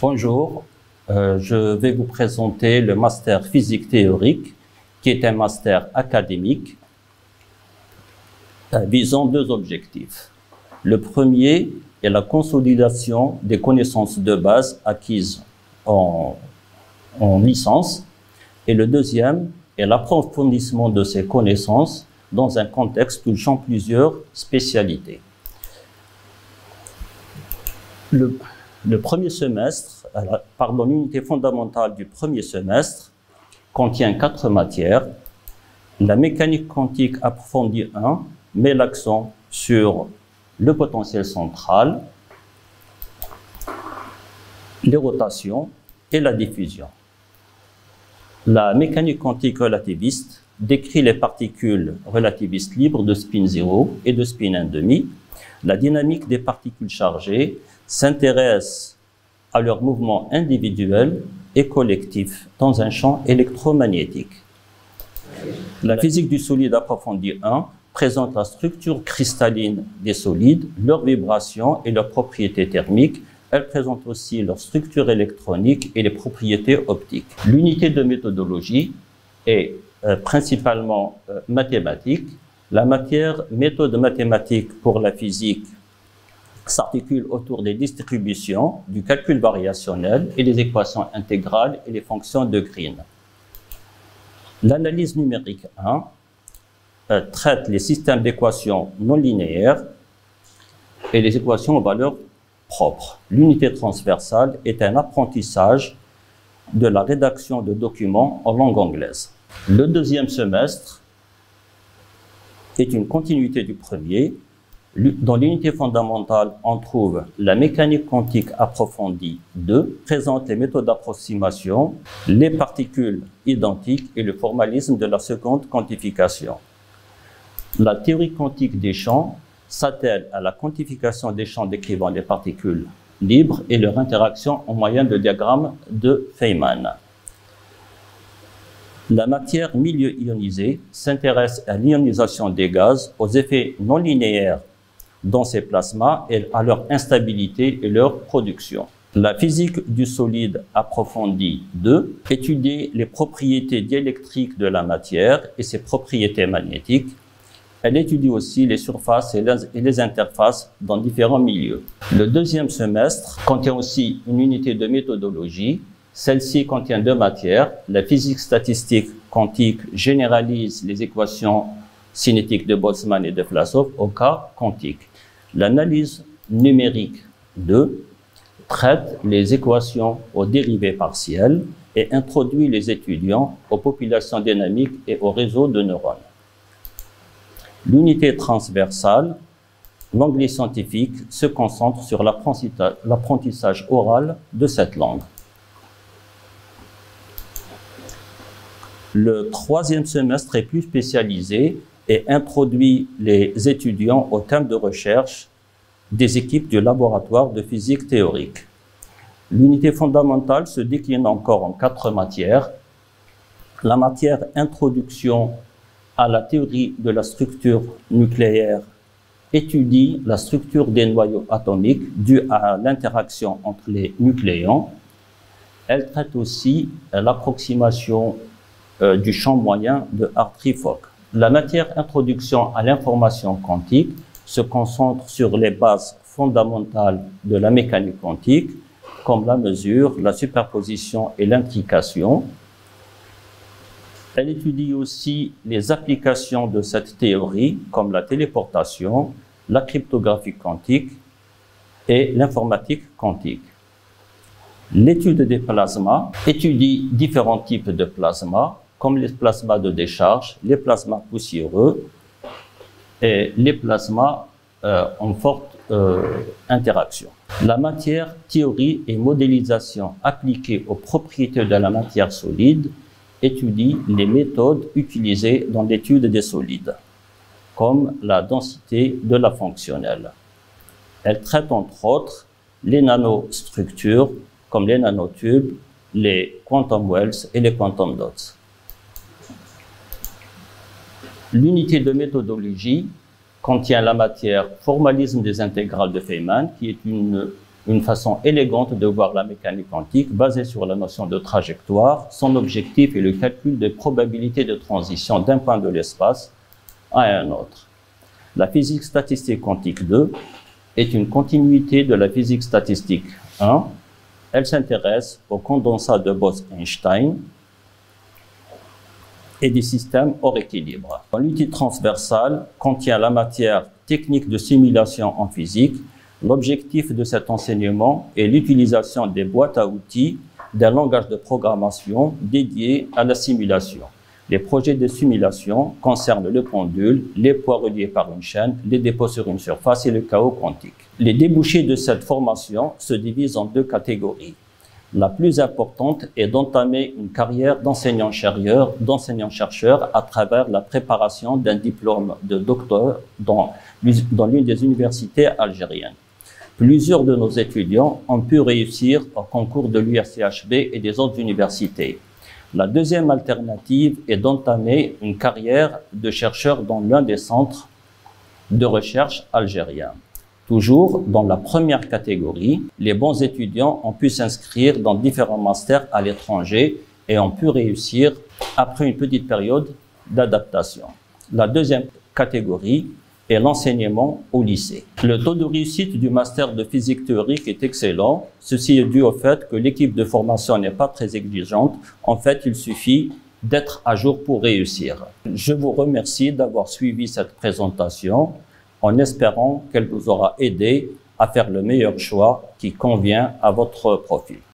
Bonjour, je vais vous présenter le master physique théorique, qui est un master académique visant deux objectifs. Le premier est la consolidation des connaissances de base acquises en licence, et le deuxième est l'approfondissement de ces connaissances dans un contexte touchant plusieurs spécialités. Le premier semestre, l'unité fondamentale du premier semestre contient 4 matières. La mécanique quantique approfondie 1 met l'accent sur le potentiel central, les rotations et la diffusion. La mécanique quantique relativiste décrit les particules relativistes libres de spin 0 et de spin 1,5. La dynamique des particules chargées s'intéresse à leur mouvement individuel et collectif dans un champ électromagnétique. La physique du solide approfondie 1 présente la structure cristalline des solides, leurs vibrations et leurs propriétés thermiques. Elle présente aussi leur structure électronique et les propriétés optiques. L'unité de méthodologie est principalement mathématique. La matière méthode mathématique pour la physique s'articule autour des distributions, du calcul variationnel et des équations intégrales et les fonctions de Green. L'analyse numérique 1 traite les systèmes d'équations non linéaires et les équations aux valeurs propres. L'unité transversale est un apprentissage de la rédaction de documents en langue anglaise. Le deuxième semestre est une continuité du premier. Dans l'unité fondamentale, on trouve la mécanique quantique approfondie 2, présente les méthodes d'approximation, les particules identiques et le formalisme de la seconde quantification. La théorie quantique des champs s'attelle à la quantification des champs décrivant les particules libres et leur interaction au moyen de diagrammes de Feynman. La matière milieu ionisé s'intéresse à l'ionisation des gaz, aux effets non linéaires dans ces plasmas et à leur instabilité et leur production. La physique du solide approfondie 2 étudie les propriétés diélectriques de la matière et ses propriétés magnétiques. Elle étudie aussi les surfaces et les interfaces dans différents milieux. Le deuxième semestre contient aussi une unité de méthodologie. Celle-ci contient 2 matières. La physique statistique quantique généralise les équations cinétiques de Boltzmann et de Vlasov au cas quantique. L'analyse numérique 2 traite les équations aux dérivées partielles et introduit les étudiants aux populations dynamiques et aux réseaux de neurones. L'unité transversale, l'anglais scientifique, se concentre sur l'apprentissage oral de cette langue. Le troisième semestre est plus spécialisé et introduit les étudiants au thème de recherche des équipes du laboratoire de physique théorique. L'unité fondamentale se décline encore en 4 matières. La matière introduction à la théorie de la structure nucléaire étudie la structure des noyaux atomiques due à l'interaction entre les nucléons. Elle traite aussi l'approximation du champ moyen de Hartree-Fock. La matière introduction à l'information quantique se concentre sur les bases fondamentales de la mécanique quantique, comme la mesure, la superposition et l'intrication. Elle étudie aussi les applications de cette théorie, comme la téléportation, la cryptographie quantique et l'informatique quantique. L'étude des plasmas étudie différents types de plasmas, comme les plasmas de décharge, les plasmas poussiéreux et les plasmas en forte interaction. La matière théorie et modélisation appliquée aux propriétés de la matière solide étudie les méthodes utilisées dans l'étude des solides, comme la densité de la fonctionnelle. Elle traite entre autres les nanostructures, comme les nanotubes, les quantum wells et les quantum dots. L'unité de méthodologie contient la matière formalisme des intégrales de Feynman, qui est une une façon élégante de voir la mécanique quantique basée sur la notion de trajectoire. Son objectif est le calcul des probabilités de transition d'un point de l'espace à un autre. La physique statistique quantique 2 est une continuité de la physique statistique 1. Elle s'intéresse au condensat de Bose-Einstein et des systèmes hors équilibre. L'unité transversale contient la matière technique de simulation en physique. L'objectif de cet enseignement est l'utilisation des boîtes à outils d'un langage de programmation dédié à la simulation. Les projets de simulation concernent le pendule, les poids reliés par une chaîne, les dépôts sur une surface et le chaos quantique. Les débouchés de cette formation se divisent en deux catégories. La plus importante est d'entamer une carrière d'enseignant-chercheur à travers la préparation d'un diplôme de docteur dans l'une des universités algériennes. Plusieurs de nos étudiants ont pu réussir au concours de l'URCHB et des autres universités. La deuxième alternative est d'entamer une carrière de chercheur dans l'un des centres de recherche algériens. Toujours dans la première catégorie, les bons étudiants ont pu s'inscrire dans différents masters à l'étranger et ont pu réussir après une petite période d'adaptation. La deuxième catégorie est l'enseignement au lycée. Le taux de réussite du master de physique théorique est excellent. Ceci est dû au fait que l'équipe de formation n'est pas très exigeante. En fait, il suffit d'être à jour pour réussir. Je vous remercie d'avoir suivi cette présentation en espérant qu'elle vous aura aidé à faire le meilleur choix qui convient à votre profil.